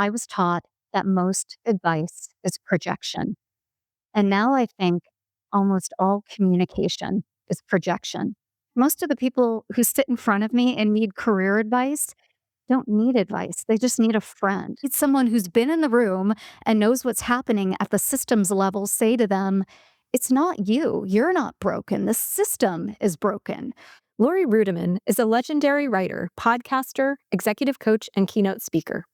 I was taught that most advice is projection. And now I think almost all communication is projection. Most of the people who sit in front of me and need career advice don't need advice. They just need a friend. It's someone who's been in the room and knows what's happening at the systems level say to them, it's not you. You're not broken. The system is broken. Laurie Ruettimann is a legendary writer, podcaster, executive coach, and keynote speaker.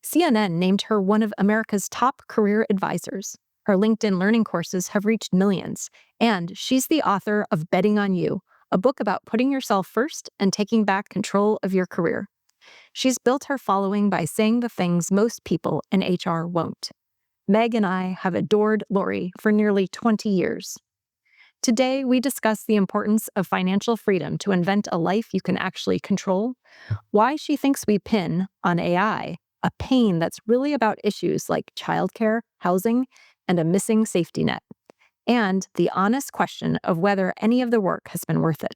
CNN named her one of America's top career advisors. Her LinkedIn learning courses have reached millions, and she's the author of Betting on You, a book about putting yourself first and taking back control of your career. She's built her following by saying the things most people in HR won't. Meg and I have adored Laurie for nearly 20 years. Today, we discuss the importance of financial freedom to invent a life you can actually control, why she thinks we pin on AI, a pain that's really about issues like childcare, housing, and a missing safety net, and the honest question of whether any of the work has been worth it.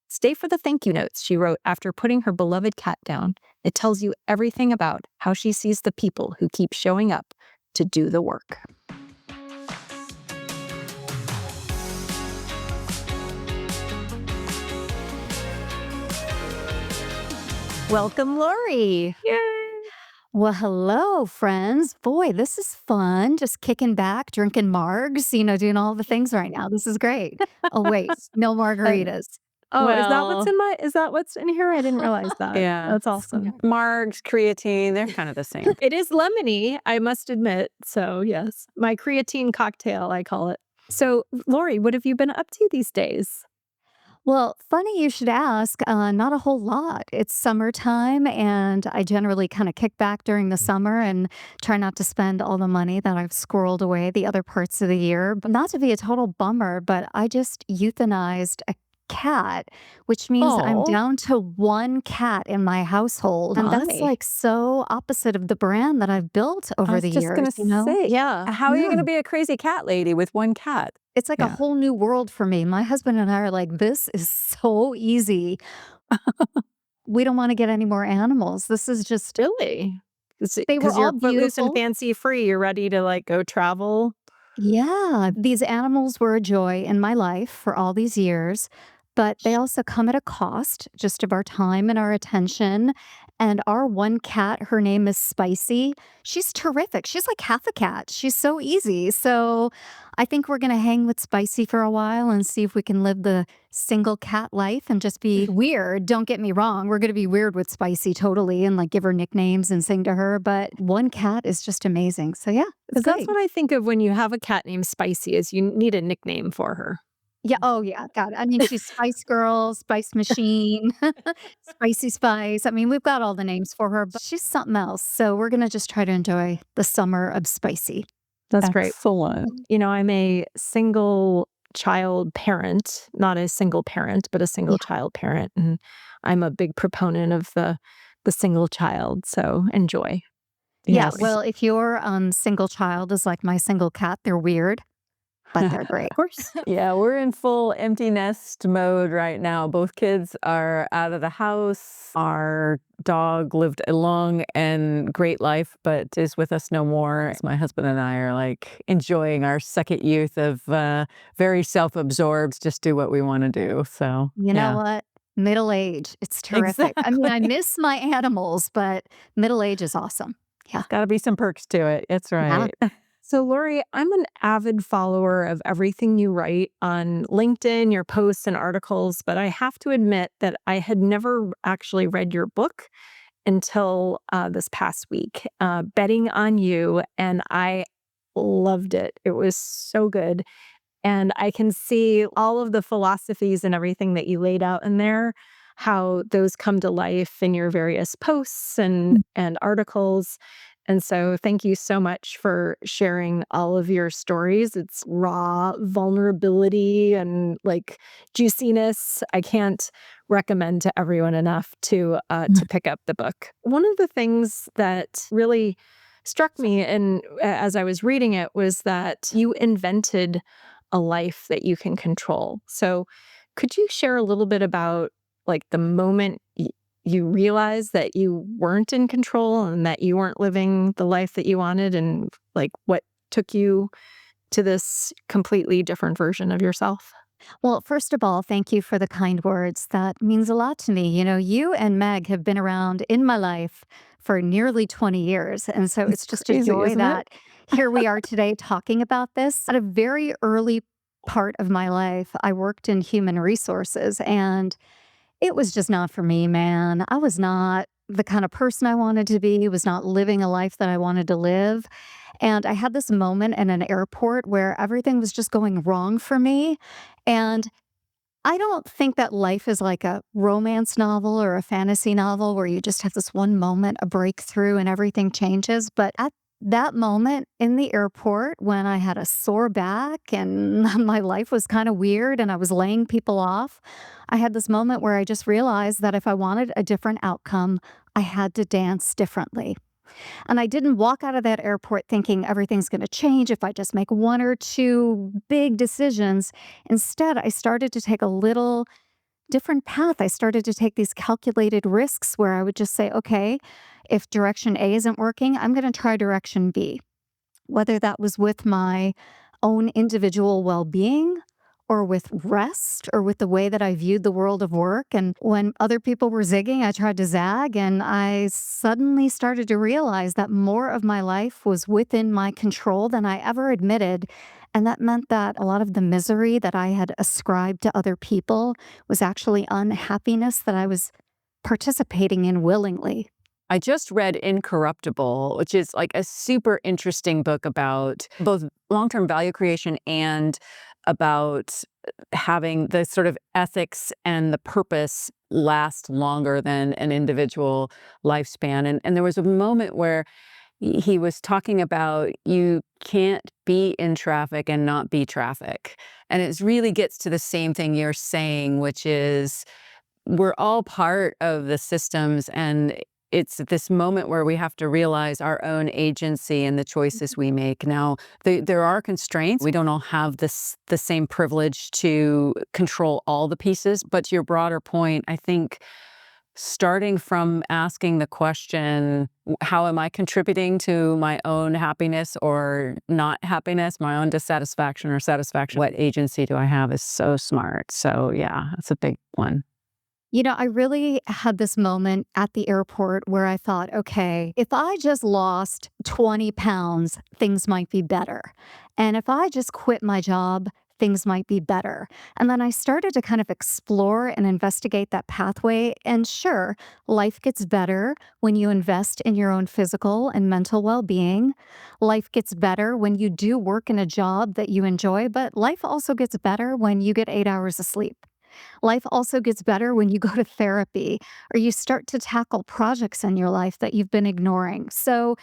Stay for the thank you notes she wrote after putting her beloved cat down. It tells you everything about how she sees the people who keep showing up to do the work. Welcome, Laurie. Yay. Well, hello, friends. Boy, this is fun. Just kicking back, drinking margs, doing all the things right now. This is great. Oh, wait, no margaritas. Oh, is that what's in here? I didn't realize that. Yeah. That's awesome. Margs, creatine, they're kind of the same. It is lemony, I must admit. So yes, my creatine cocktail, I call it. So Laurie, what have you been up to these days? Well, funny you should ask. Not a whole lot. It's summertime, and I generally kind of kick back during the summer and try not to spend all the money that I've squirreled away the other parts of the year. But not to be a total bummer, but I just euthanized a cat, which means I'm down to one cat in my household. And that's like so opposite of the brand that I've built over the years. I was just going to say, Yeah. How are you going to be a crazy cat lady with one cat? It's like a whole new world for me. My husband and I are like, this is so easy. We don't want to get any more animals. This is just Really? They were all you're footloose and beautiful. fancy free. You're ready to like go travel. Yeah, these animals were a joy in my life for all these years, but they also come at a cost just of our time and our attention. And our one cat, her name is Spicy. She's terrific. She's like half a cat. She's so easy. So I think we're going to hang with Spicy for a while and see if we can live the single cat life and just be weird. Don't get me wrong. We're going to be weird with Spicy totally and like give her nicknames and sing to her. But one cat is just amazing. So yeah, it's Because that's great. what I think of when you have a cat named Spicy is you need a nickname for her. Yeah. Oh, yeah. Got it. I mean, she's Spice Girl, Spice Machine, Spicy Spice. I mean, we've got all the names for her, but she's something else. So we're going to just try to enjoy the summer of Spicy. That's great. Excellent. I'm a single child parent, not a single parent, but a single child parent. And I'm a big proponent of the single child. So enjoy. Yeah. Well, if your single child is like my single cat, they're weird, but they're great. Of course. Yeah, we're in full empty nest mode right now. Both kids are out of the house. Our dog lived a long and great life, but is with us no more. My husband and I are like enjoying our second youth of very self-absorbed, just do what we want to do. So, You know what? Middle age. It's terrific. I mean, I miss my animals, but middle age is awesome. Yeah. Got to be some perks to it. It's right. So, Laurie, I'm an avid follower of everything you write on LinkedIn, your posts and articles, but I have to admit that I had never actually read your book until this past week, Betting on You, and I loved it. It was so good. And I can see all of the philosophies and everything that you laid out in there, how those come to life in your various posts and articles. And so thank you so much for sharing all of your stories. It's raw vulnerability and like juiciness. I can't recommend to everyone enough to pick up the book. One of the things that really struck me and as I was reading it was that you invented a life that you can control. So could you share a little bit about like the moment you realized that you weren't in control and that you weren't living the life that you wanted? And like, what took you to this completely different version of yourself? Well, first of all, thank you for the kind words. That means a lot to me. You and Meg have been around in my life for nearly 20 years. And so It's it's just a crazy, joy isn't it? that here we are today talking about this. At a very early part of my life, I worked in human resources, and it was just not for me, man. I was not the kind of person I wanted to be, was not living a life that I wanted to live. And I had this moment in an airport where everything was just going wrong for me. And I don't think that life is like a romance novel or a fantasy novel where you just have this one moment, a breakthrough, and everything changes. But at that moment in the airport, when I had a sore back and my life was kind of weird and I was laying people off, I had this moment where I just realized that if I wanted a different outcome, I had to dance differently. And I didn't walk out of that airport thinking everything's going to change if I just make one or two big decisions. Instead, I started to take a little different path. I started to take these calculated risks where I would just say, okay, if direction A isn't working, I'm going to try direction B, whether that was with my own individual well being or with rest or with the way that I viewed the world of work. And when other people were zigging, I tried to zag. And I suddenly started to realize that more of my life was within my control than I ever admitted. And that meant that a lot of the misery that I had ascribed to other people was actually unhappiness that I was participating in willingly. I just read Incorruptible, which is like a super interesting book about both long-term value creation and about having the sort of ethics and the purpose last longer than an individual lifespan. And there was a moment where he was talking about you can't be in traffic and not be traffic. And it really gets to the same thing you're saying, which is we're all part of the systems, and it's at this moment where we have to realize our own agency and the choices we make. Now, there are constraints. We don't all have the same privilege to control all the pieces. But to your broader point, I think starting from asking the question, how am I contributing to my own happiness or not happiness, my own dissatisfaction or satisfaction? What agency do I have is so smart. So yeah, that's a big one. I really had this moment at the airport where I thought, okay, if I just lost 20 pounds, things might be better. And if I just quit my job, things might be better. And then I started to kind of explore and investigate that pathway. And sure, life gets better when you invest in your own physical and mental well being. Life gets better when you do work in a job that you enjoy, but life also gets better when you get 8 hours of sleep. Life also gets better when you go to therapy or you start to tackle projects in your life that you've been ignoring. So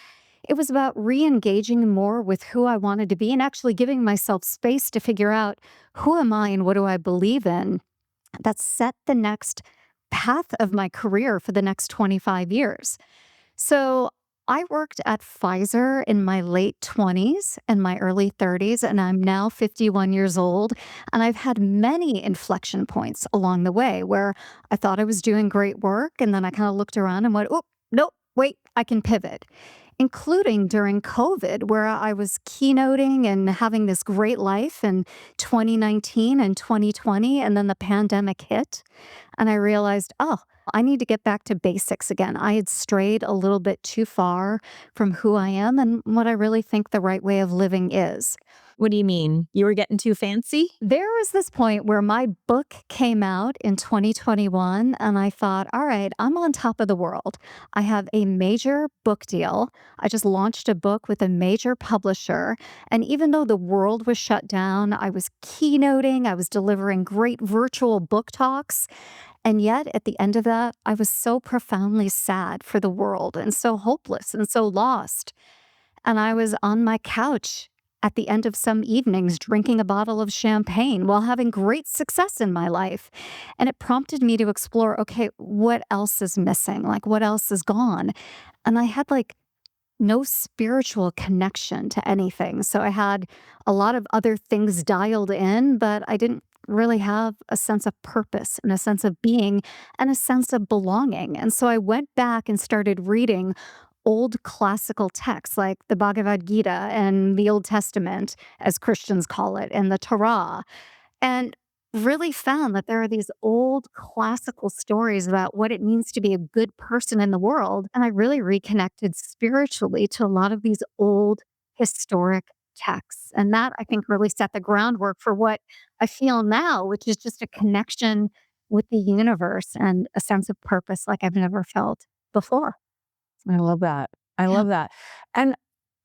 it was about re engaging more with who I wanted to be and actually giving myself space to figure out who am I and what do I believe in that set the next path of my career for the next 25 years. So I worked at Pfizer in my late 20s and my early 30s, and I'm now 51 years old. And I've had many inflection points along the way where I thought I was doing great work. And then I kind of looked around and went, oh, nope, wait, I can pivot. Including during COVID, where I was keynoting and having this great life in 2019 and 2020. And then the pandemic hit. And I realized, oh, I need to get back to basics again. I had strayed a little bit too far from who I am and what I really think the right way of living is. What do you mean? You were getting too fancy? There was this point where my book came out in 2021, and I thought, all right, I'm on top of the world. I have a major book deal. I just launched a book with a major publisher. And even though the world was shut down, I was keynoting, I was delivering great virtual book talks. And yet, at the end of that, I was so profoundly sad for the world and so hopeless and so lost. And I was on my couch at the end of some evenings drinking a bottle of champagne while having great success in my life. And it prompted me to explore, okay, what else is missing? Like, what else is gone? And I had no spiritual connection to anything. So I had a lot of other things dialed in, but I didn't really have a sense of purpose and a sense of being and a sense of belonging. And so I went back and started reading old classical texts like the Bhagavad Gita and the Old Testament, as Christians call it, and the Torah, and really found that there are these old classical stories about what it means to be a good person in the world. And I really reconnected spiritually to a lot of these old historic texts. And that I think really set the groundwork for what I feel now, which is just a connection with the universe and a sense of purpose like I've never felt before. I love that. I Yeah. love that. And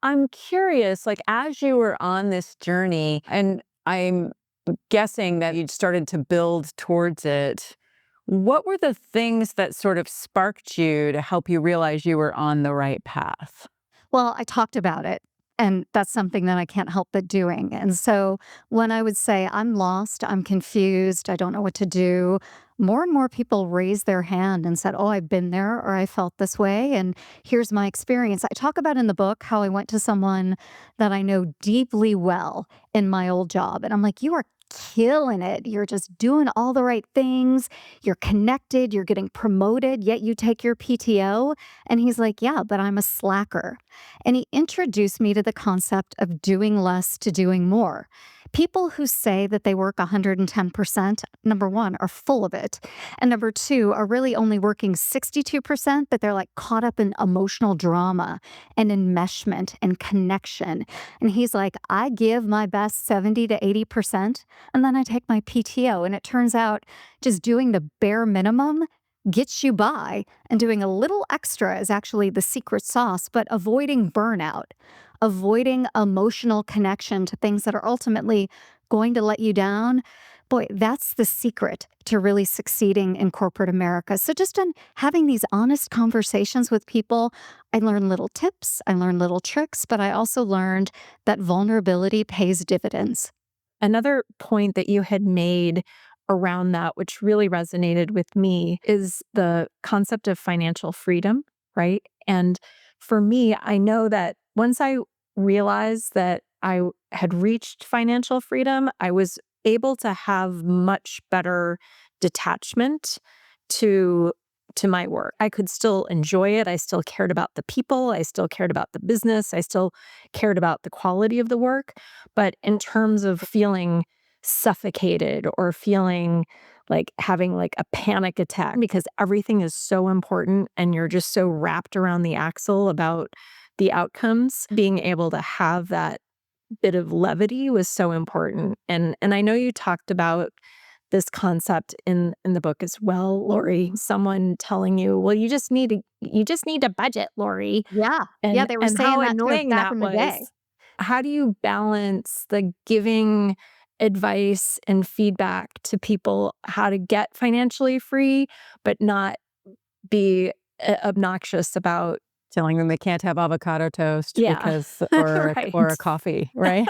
I'm curious, like, as you were on this journey, and I'm guessing that you'd started to build towards it, what were the things that sort of sparked you to help you realize you were on the right path? Well, I talked about it, and that's something that I can't help but doing. And so when I would say, I'm lost, I'm confused, I don't know what to do, more and more people raised their hand and said, oh, I've been there or I felt this way. And here's my experience. I talk about in the book how I went to someone that I know deeply well in my old job. And I'm like, you are killing it. You're just doing all the right things. You're connected. You're getting promoted, yet you take your PTO. And he's like, yeah, but I'm a slacker. And he introduced me to the concept of doing less to doing more. People who say that they work 110%, number one, are full of it. And number two, are really only working 62%, but they're like caught up in emotional drama and enmeshment and connection. And he's like, I give my best 70 to 80%, and then I take my PTO. And it turns out just doing the bare minimum gets you by, and doing a little extra is actually the secret sauce, but avoiding burnout, avoiding emotional connection to things that are ultimately going to let you down. Boy, that's the secret to really succeeding in corporate America. So, just in having these honest conversations with people, I learned little tips, I learned little tricks, but I also learned that vulnerability pays dividends. Another point that you had made around that, which really resonated with me, is the concept of financial freedom, right? And for me, I know that once I realized that had reached financial freedom, I was able to have much better detachment to my work. I could still enjoy it. I still cared about the people. I still cared about the business. I still cared about the quality of the work. But in terms of feeling suffocated or feeling like having like a panic attack because everything is so important and you're just so wrapped around the axle about the outcomes, being able to have that bit of levity was so important. And I know you talked about this concept in the book as well, Lori. Someone telling you, well, you just need to budget, Lori. Yeah. Yeah, And they were and how saying that to us annoying back that in the was. day. How do you balance the giving advice and feedback to people how to get financially free, but not be obnoxious about, Telling them they can't have avocado toast yeah, because or a right. coffee, right?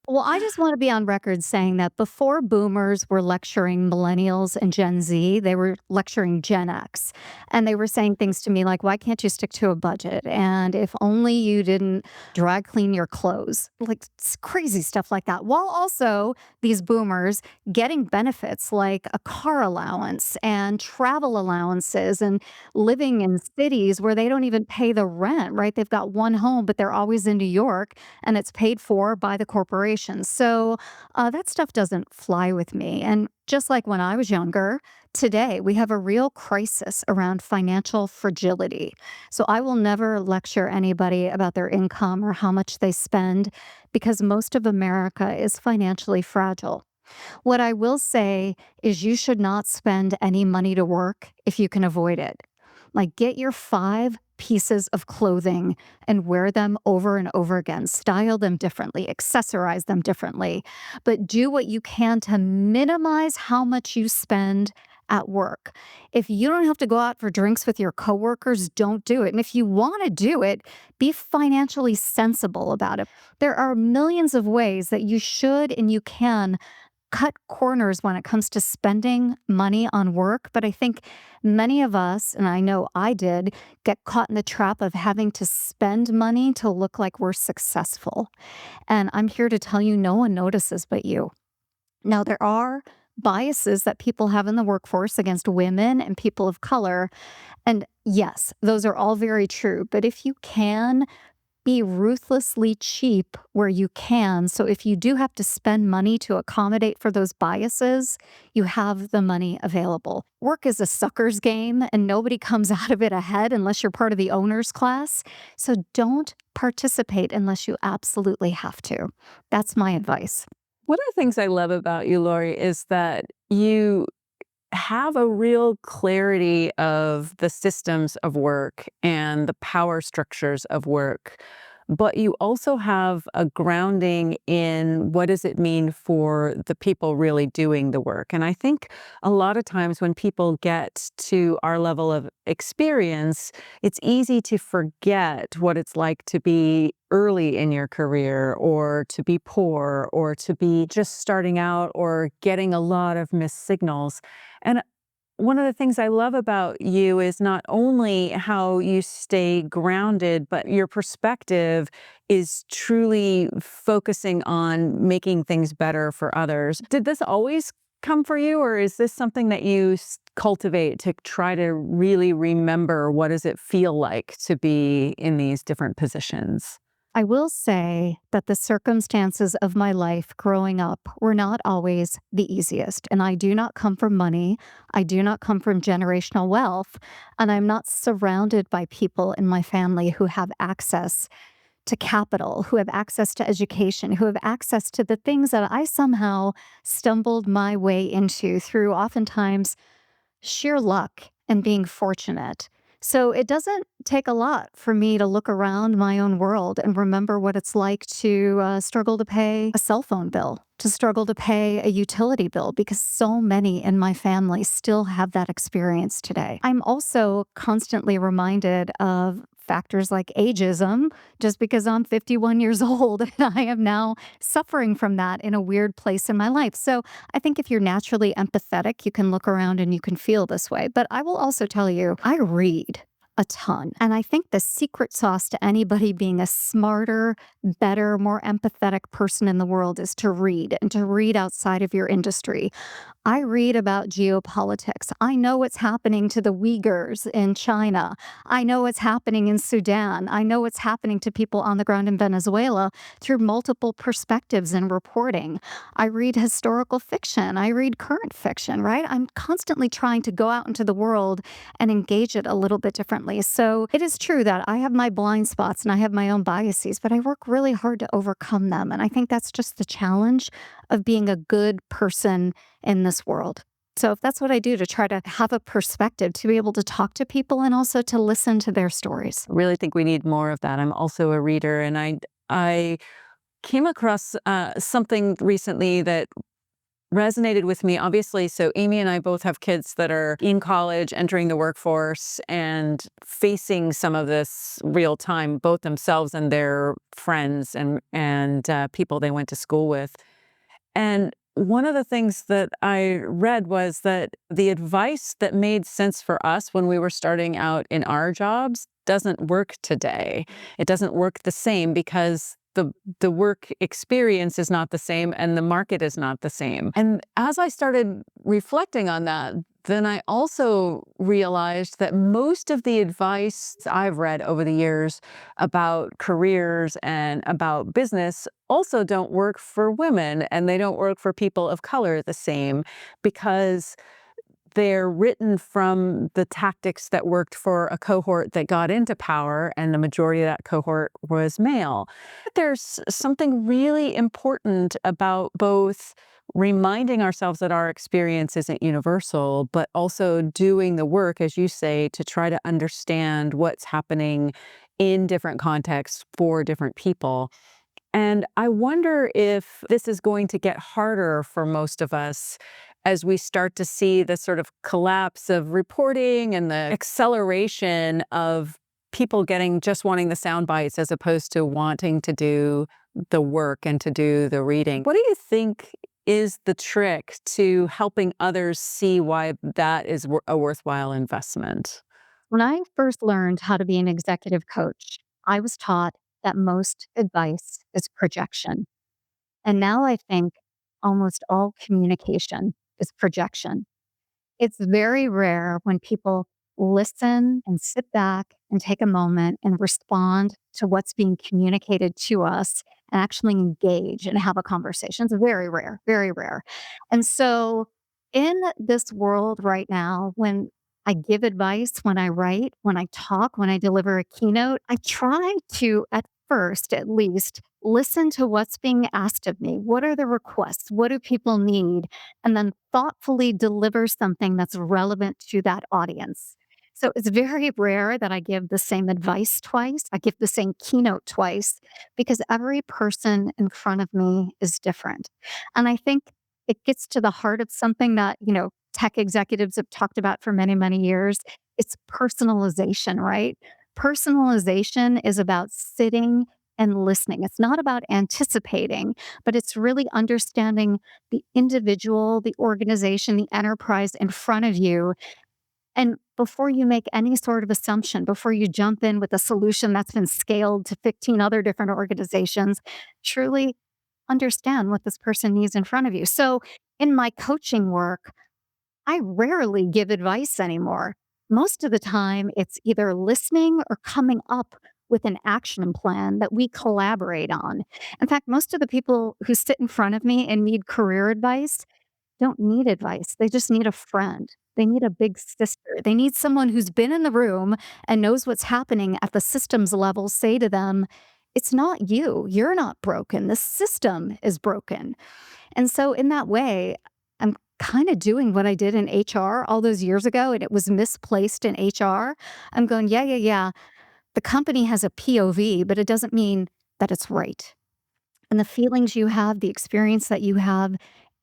Well, I just want to be on record saying that before boomers were lecturing millennials and Gen Z, they were lecturing Gen X. And they were saying things to me like, why can't you stick to a budget? And if only you didn't dry clean your clothes, like crazy stuff like that. While also these boomers getting benefits like a car allowance and travel allowances and living in cities where they don't even pay the rent, right? They've got one home, but they're always in New York and it's paid for by the corporation. So that stuff doesn't fly with me. And just like when I was younger, today we have a real crisis around financial fragility. So I will never lecture anybody about their income or how much they spend because most of America is financially fragile. What I will say is you should not spend any money to work if you can avoid it. Like, get your 5 pieces of clothing and wear them over and over again. Style them differently, accessorize them differently, but do what you can to minimize how much you spend at work. If you don't have to go out for drinks with your coworkers, don't do it. And if you want to do it, be financially sensible about it. There are millions of ways that you should and you can cut corners when it comes to spending money on work. But I think many of us, and I know I did, get caught in the trap of having to spend money to look like we're successful. And I'm here to tell you no one notices but you. Now, there are biases that people have in the workforce against women and people of color. And yes, those are all very true. But if you can, be ruthlessly cheap where you can. So if you do have to spend money to accommodate for those biases, you have the money available. Work is a sucker's game and nobody comes out of it ahead unless you're part of the owner's class. So don't participate unless you absolutely have to. That's my advice. One of the things I love about you, Laurie, is that you have a real clarity of the systems of work and the power structures of work. But you also have a grounding in what does it mean for the people really doing the work. And I think a lot of times when people get to our level of experience, it's easy to forget what it's like to be early in your career or to be poor or to be just starting out or getting a lot of missed signals. And one of the things I love about you is not only how you stay grounded, but your perspective is truly focusing on making things better for others. Did this always come for you, or is this something that you cultivate to try to really remember what does it feel like to be in these different positions? I will say that the circumstances of my life growing up were not always the easiest. And I do not come from money. I do not come from generational wealth. And I'm not surrounded by people in my family who have access to capital, who have access to education, who have access to the things that I somehow stumbled my way into through oftentimes sheer luck and being fortunate. So it doesn't take a lot for me to look around my own world and remember what it's like to struggle to pay a cell phone bill, to struggle to pay a utility bill, because so many in my family still have that experience today. I'm also constantly reminded of factors like ageism, just because I'm 51 years old and I am now suffering from that in a weird place in my life. So I think if you're naturally empathetic, you can look around and you can feel this way. But I will also tell you, I read a ton. And I think the secret sauce to anybody being a smarter, better, more empathetic person in the world is to read and to read outside of your industry. I read about geopolitics. I know what's happening to the Uyghurs in China. I know what's happening in Sudan. I know what's happening to people on the ground in Venezuela through multiple perspectives and reporting. I read historical fiction. I read current fiction, right? I'm constantly trying to go out into the world and engage it a little bit differently. So it is true that I have my blind spots and I have my own biases, but I work really hard to overcome them. And I think that's just the challenge of being a good person in this world. So if that's what I do to try to have a perspective, to be able to talk to people and also to listen to their stories. I really think we need more of that. I'm also a reader, and I came across something recently that resonated with me. Obviously, so Amy and I both have kids that are in college, entering the workforce, and facing some of this real time, both themselves and their friends and people they went to school with. And one of the things that I read was that the advice that made sense for us when we were starting out in our jobs doesn't work today. It doesn't work the same because the work experience is not the same and the market is not the same. And as I started reflecting on that, then I also realized that most of the advice I've read over the years about careers and about business also don't work for women, and they don't work for people of color the same, because they're written from the tactics that worked for a cohort that got into power, and the majority of that cohort was male. There's something really important about both reminding ourselves that our experience isn't universal, but also doing the work, as you say, to try to understand what's happening in different contexts for different people. And I wonder if this is going to get harder for most of us as we start to see the sort of collapse of reporting and the acceleration of people getting just wanting the sound bites as opposed to wanting to do the work and to do the reading. What do you think is the trick to helping others see why that is a worthwhile investment? When I first learned how to be an executive coach, I was taught that most advice is projection. And now I think almost all communication is projection. It's very rare when people listen and sit back and take a moment and respond to what's being communicated to us and actually engage and have a conversation. It's very rare, very rare. And so, in this world right now, when I give advice, when I write, when I talk, when I deliver a keynote, I try to, at first at least, listen to what's being asked of me. What are the requests? What do people need? And then thoughtfully deliver something that's relevant to that audience. So it's very rare that I give the same advice twice. I give the same keynote twice because every person in front of me is different. And I think it gets to the heart of something that, tech executives have talked about for many, many years. It's personalization, right? Personalization is about sitting and listening. It's not about anticipating, but it's really understanding the individual, the organization, the enterprise in front of you. And before you make any sort of assumption, before you jump in with a solution that's been scaled to 15 other different organizations, truly understand what this person needs in front of you. So in my coaching work, I rarely give advice anymore. Most of the time, it's either listening or coming up with an action plan that we collaborate on. In fact, most of the people who sit in front of me and need career advice don't need advice. They just need a friend. They need a big sister. They need someone who's been in the room and knows what's happening at the systems level say to them, it's not you. You're not broken. The system is broken. And so, in that way, I'm kind of doing what I did in HR all those years ago, and it was misplaced in HR. I'm going, yeah, yeah, yeah. The company has a POV, but it doesn't mean that it's right. And the feelings you have, the experience that you have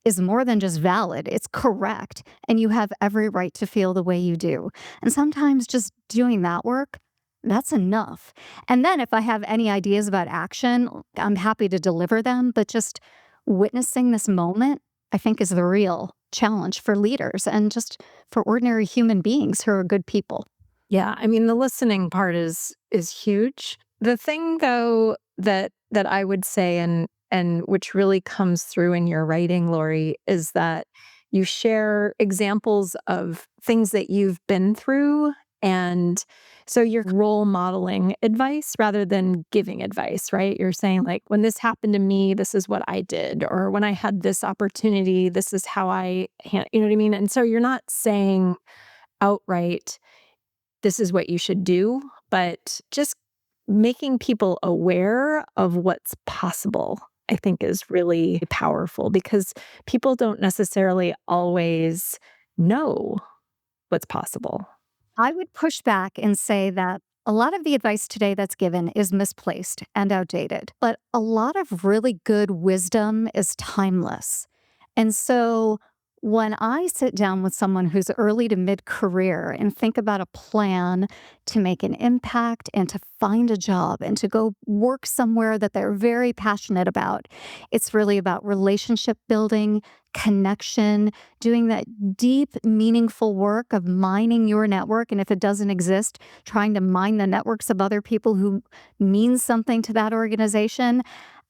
is more than just valid, it's correct. And you have every right to feel the way you do. And sometimes just doing that work, that's enough. And then if I have any ideas about action, I'm happy to deliver them. But just witnessing this moment, I think, is the real challenge for leaders and just for ordinary human beings who are good people. Yeah, I mean, the listening part is huge. The thing though that I would say and which really comes through in your writing, Laurie, is that you share examples of things that you've been through. And so you're role modeling advice rather than giving advice, right? You're saying, like, when this happened to me, this is what I did. Or when I had this opportunity, this is how you know what I mean? And so you're not saying outright, this is what you should do, but just making people aware of what's possible, I think, is really powerful because people don't necessarily always know what's possible. I would push back and say that a lot of the advice today that's given is misplaced and outdated, but a lot of really good wisdom is timeless. And so when I sit down with someone who's early to mid career and think about a plan to make an impact and to find a job and to go work somewhere that they're very passionate about, it's really about relationship building, connection, doing that deep, meaningful work of mining your network. And if it doesn't exist, trying to mine the networks of other people who mean something to that organization.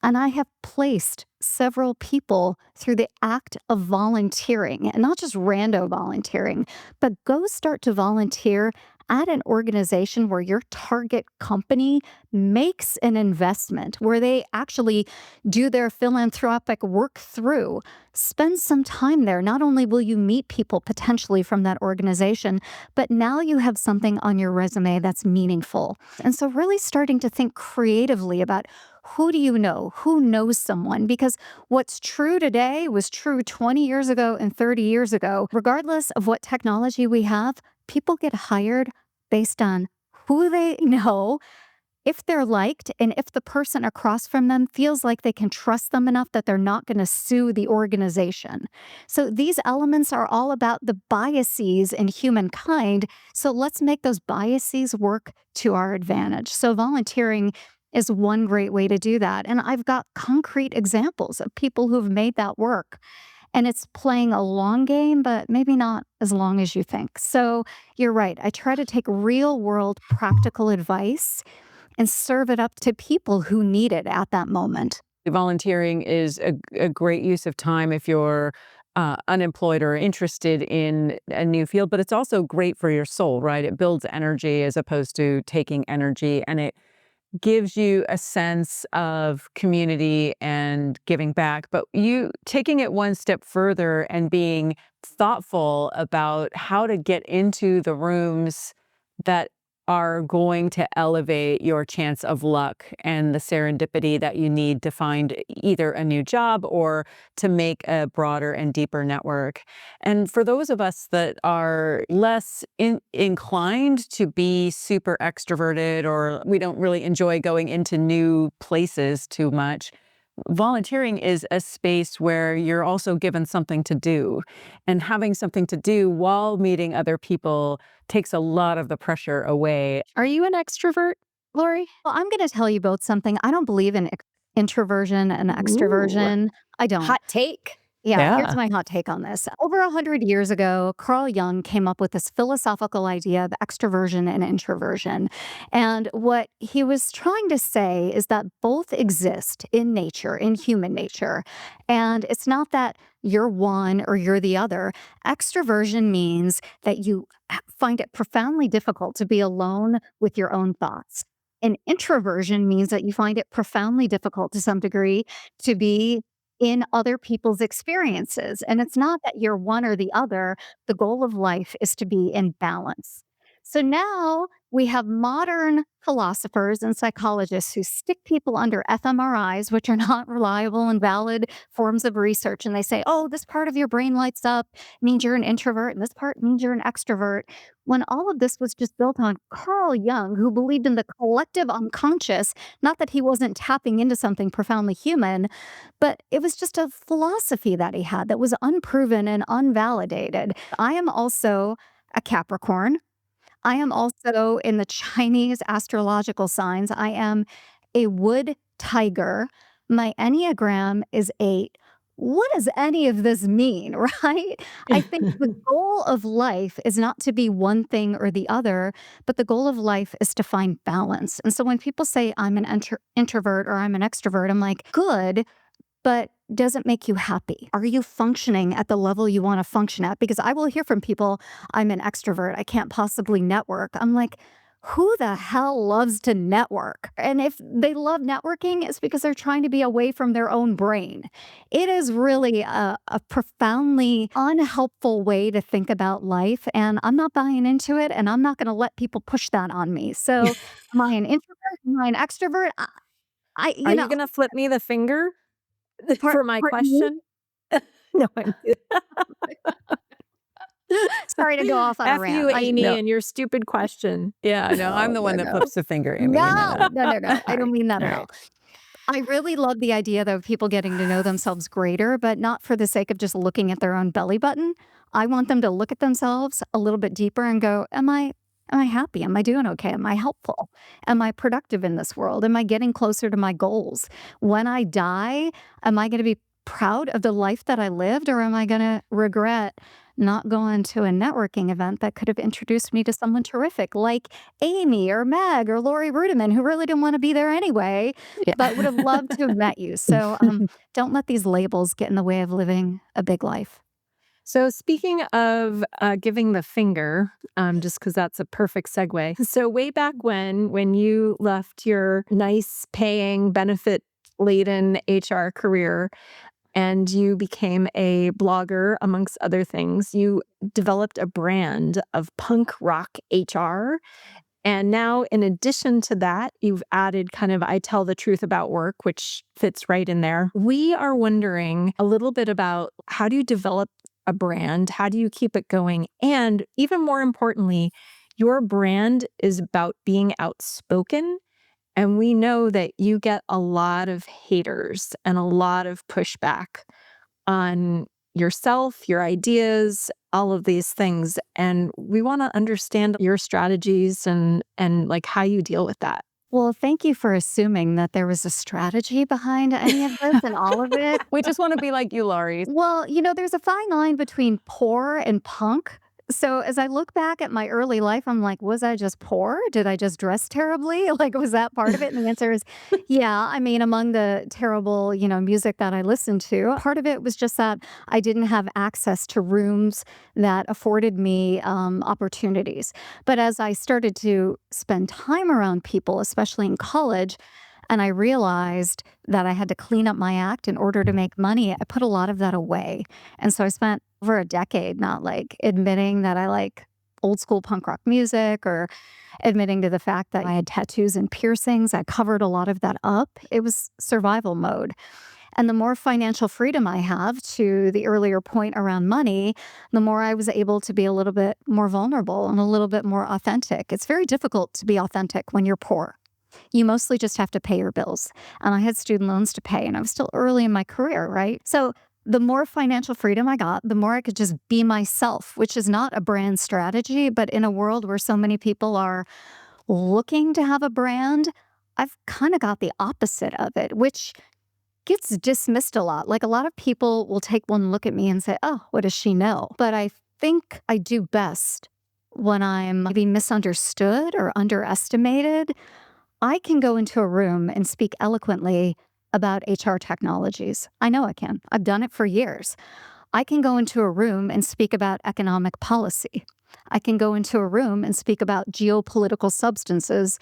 And I have placed several people through the act of volunteering, and not just rando volunteering, but go start to volunteer at an organization where your target company makes an investment, where they actually do their philanthropic work through. Spend some time there. Not only will you meet people potentially from that organization, but now you have something on your resume that's meaningful. And so, really starting to think creatively about who do you know? Who knows someone? Because what's true today was true 20 years ago and 30 years ago. Regardless of what technology we have, people get hired based on who they know, if they're liked, and if the person across from them feels like they can trust them enough that they're not going to sue the organization. So these elements are all about the biases in humankind. So let's make those biases work to our advantage. So volunteering is one great way to do that. And I've got concrete examples of people who've made that work. And it's playing a long game, but maybe not as long as you think. So you're right. I try to take real world practical advice and serve it up to people who need it at that moment. Volunteering is a great use of time if you're unemployed or interested in a new field, but it's also great for your soul, right? It builds energy as opposed to taking energy, and it gives you a sense of community and giving back. But you taking it one step further and being thoughtful about how to get into the rooms that are going to elevate your chance of luck and the serendipity that you need to find either a new job or to make a broader and deeper network. And for those of us that are less inclined to be super extroverted, or we don't really enjoy going into new places too much, volunteering is a space where you're also given something to do. And having something to do while meeting other people takes a lot of the pressure away. Are you an extrovert, Laurie? Well, I'm going to tell you both something. I don't believe in introversion and Ooh, extroversion. I don't. hot take. Yeah, here's Yeah. my hot take on this. Over 100 years ago, Carl Jung came up with this philosophical idea of extroversion and introversion. And what he was trying to say is that both exist in nature, in human nature. And it's not that you're one or you're the other. Extroversion means that you find it profoundly difficult to be alone with your own thoughts. And introversion means that you find it profoundly difficult to some degree to be in other people's experiences. And it's not that you're one or the other. The goal of life is to be in balance. So now we have modern philosophers and psychologists who stick people under fMRIs, which are not reliable and valid forms of research. And they say, oh, this part of your brain lights up, means you're an introvert, and this part means you're an extrovert. When all of this was just built on Carl Jung, who believed in the collective unconscious, not that he wasn't tapping into something profoundly human, but it was just a philosophy that he had that was unproven and unvalidated. I am also a Capricorn. I am also in the Chinese astrological signs. I am a wood tiger. My Enneagram is 8. What does any of this mean, right? I think the goal of life is not to be one thing or the other, but the goal of life is to find balance. And so when people say I'm an introvert or I'm an extrovert, I'm like, good, but does it make you happy? Are you functioning at the level you want to function at? Because I will hear from people, I'm an extrovert. I can't possibly network. I'm like, who the hell loves to network? And if they love networking, it's because they're trying to be away from their own brain. It is really a profoundly unhelpful way to think about life. And I'm not buying into it. And I'm not going to let people push that on me. So am I an introvert? Am I an extrovert? Are you going to flip me the finger for my pardon me? question? No, I'm Sorry to go off on a F you, rant. Amy, No. and your stupid question. Yeah, no, I'm the one that No. flips the finger, Amy. No, no. I don't mean that All at right. all. I really love the idea, though, of people getting to know themselves greater, but not for the sake of just looking at their own belly button. I want them to look at themselves a little bit deeper and go, am I happy? Am I doing okay? Am I helpful? Am I productive in this world? Am I getting closer to my goals? When I die, am I going to be proud of the life that I lived, or am I going to regret not going to a networking event that could have introduced me to someone terrific like Amy or Meg or Laurie Ruettimann, who really didn't want to be there anyway, Yeah. but would have loved to have met you. So don't let these labels get in the way of living a big life. So speaking of giving the finger, just because that's a perfect segue. So way back when you left your nice paying benefit laden HR career and you became a blogger, amongst other things, you developed a brand of punk rock HR. And now, in addition to that, you've added kind of I tell the truth about work, which fits right in there. We are wondering a little bit about how do you develop a brand? How do you keep it going? And even more importantly, your brand is about being outspoken. And we know that you get a lot of haters and a lot of pushback on yourself, your ideas, all of these things. And we want to understand your strategies and like how you deal with that. Well, thank you for assuming that there was a strategy behind any of this and all of it. We just want to be like you, Laurie. Well, there's a fine line between poor and punk. So as I look back at my early life, I'm like, was I just poor? Did I just dress terribly? Like, was that part of it? And the answer is, yeah. I mean, among the terrible, music that I listened to, part of it was just that I didn't have access to rooms that afforded me opportunities. But as I started to spend time around people, especially in college, and I realized that I had to clean up my act in order to make money, I put a lot of that away. And so I spent over a decade not like admitting that I like old school punk rock music or admitting to the fact that I had tattoos and piercings. I covered a lot of that up. It was survival mode. And the more financial freedom I have, to the earlier point around money, the more I was able to be a little bit more vulnerable and a little bit more authentic. It's very difficult to be authentic when you're poor. You mostly just have to pay your bills. And I had student loans to pay, and I was still early in my career, right? So the more financial freedom I got, the more I could just be myself, which is not a brand strategy. But in a world where so many people are looking to have a brand, I've kind of got the opposite of it, which gets dismissed a lot. Like, a lot of people will take one look at me and say, oh, what does she know? But I think I do best when I'm maybe misunderstood or underestimated. I can go into a room and speak eloquently about HR technologies. I know I can. I've done it for years. I can go into a room and speak about economic policy. I can go into a room and speak about geopolitical substances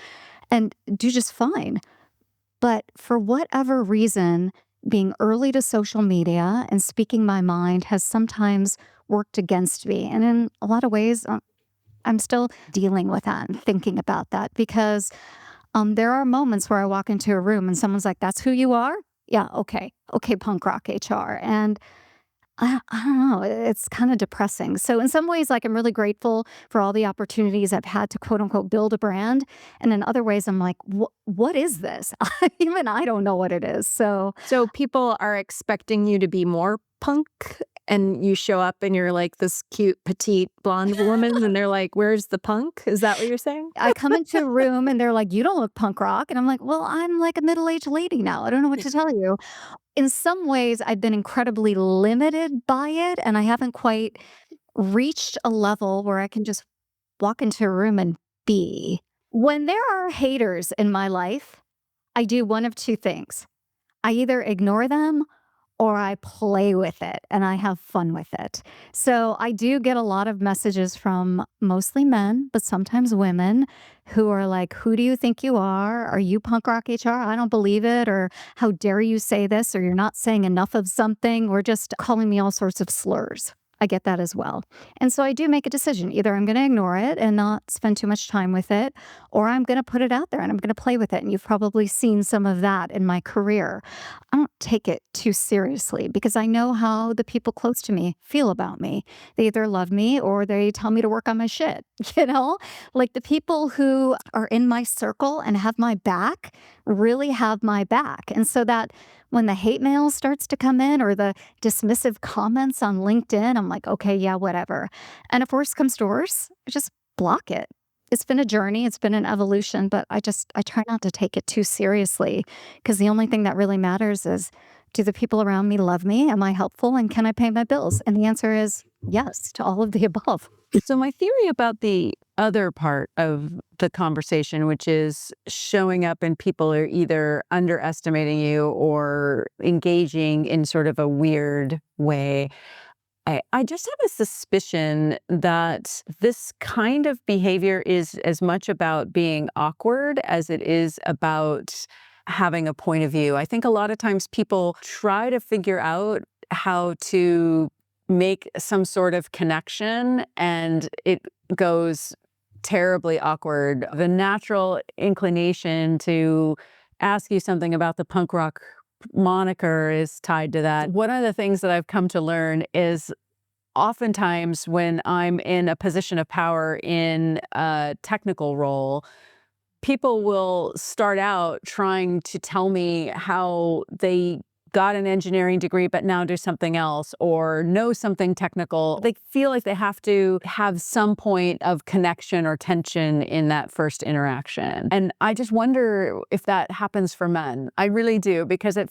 and do just fine. But for whatever reason, being early to social media and speaking my mind has sometimes worked against me. And in a lot of ways, I'm still dealing with that and thinking about that because there are moments where I walk into a room and someone's like, "That's who you are?" Yeah, okay. Okay, punk rock HR. And I don't know, it's kind of depressing. So in some ways, like, I'm really grateful for all the opportunities I've had to quote unquote build a brand. And in other ways, I'm like, what is this? Even I don't know what it is. So So people are expecting you to be more punk, and you show up and you're like this cute petite blonde woman and they're like, "Where's the punk?" Is that what you're saying? I come into a room and they're like, "You don't look punk rock." And I'm like, well, I'm like a middle-aged lady now. I don't know what to tell you. In some ways, I've been incredibly limited by it, and I haven't quite reached a level where I can just walk into a room and be. When there are haters in my life, I do one of two things. I either ignore them or I play with it and I have fun with it. So I do get a lot of messages from mostly men, but sometimes women who are like, "Who do you think you are? Are you punk rock HR? I don't believe it." Or, "How dare you say this?" Or, "You're not saying enough of something," or just calling me all sorts of slurs. I get that as well. And so I do make a decision. Either I'm going to ignore it and not spend too much time with it, or I'm going to put it out there and I'm going to play with it. And you've probably seen some of that in my career. I don't take it too seriously because I know how the people close to me feel about me. They either love me or they tell me to work on my shit, you know? Like, the people who are in my circle and have my back really have my back. And so that when the hate mail starts to come in or the dismissive comments on LinkedIn, I'm like, okay, yeah, whatever. And if worse comes to worse, I just block it. It's been a journey, it's been an evolution, but I try not to take it too seriously because the only thing that really matters is, do the people around me love me? Am I helpful? And can I pay my bills? And the answer is yes to all of the above. So my theory about the other part of the conversation, which is showing up and people are either underestimating you or engaging in sort of a weird way. I just have a suspicion that this kind of behavior is as much about being awkward as it is about having a point of view. I think a lot of times people try to figure out how to make some sort of connection and it goes terribly awkward. The natural inclination to ask you something about the punk rock moniker is tied to that. One of the things that I've come to learn is oftentimes when I'm in a position of power in a technical role, people will start out trying to tell me how they got an engineering degree, but now do something else or know something technical. They feel like they have to have some point of connection or tension in that first interaction. And I just wonder if that happens for men. I really do, because it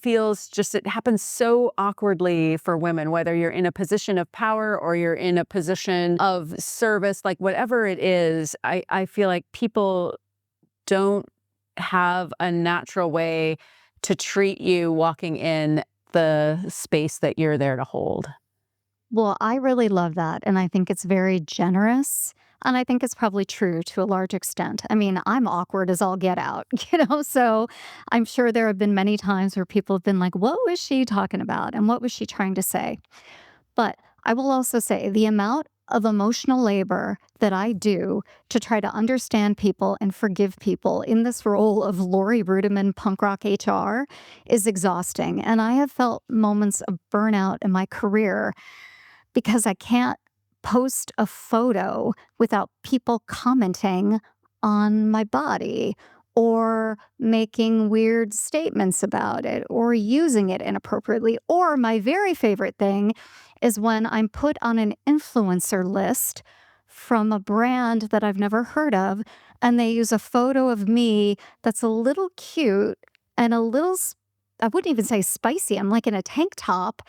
happens so awkwardly for women, whether you're in a position of power or you're in a position of service, like whatever it is. I feel like people don't have a natural way to treat you walking in the space that you're there to hold. Well, I really love that, and I think it's very generous, and I think it's probably true to a large extent. I mean, I'm awkward as all get out, so I'm sure there have been many times where people have been like, "What was she talking about, and what was she trying to say?" But I will also say the amount of emotional labor that I do to try to understand people and forgive people in this role of Laurie Ruettimann punk rock HR is exhausting, and I have felt moments of burnout in my career because I can't post a photo without people commenting on my body or making weird statements about it or using it inappropriately. Or my very favorite thing is when I'm put on an influencer list from a brand that I've never heard of, and they use a photo of me that's a little cute and a little, I wouldn't even say spicy. I'm like in a tank top,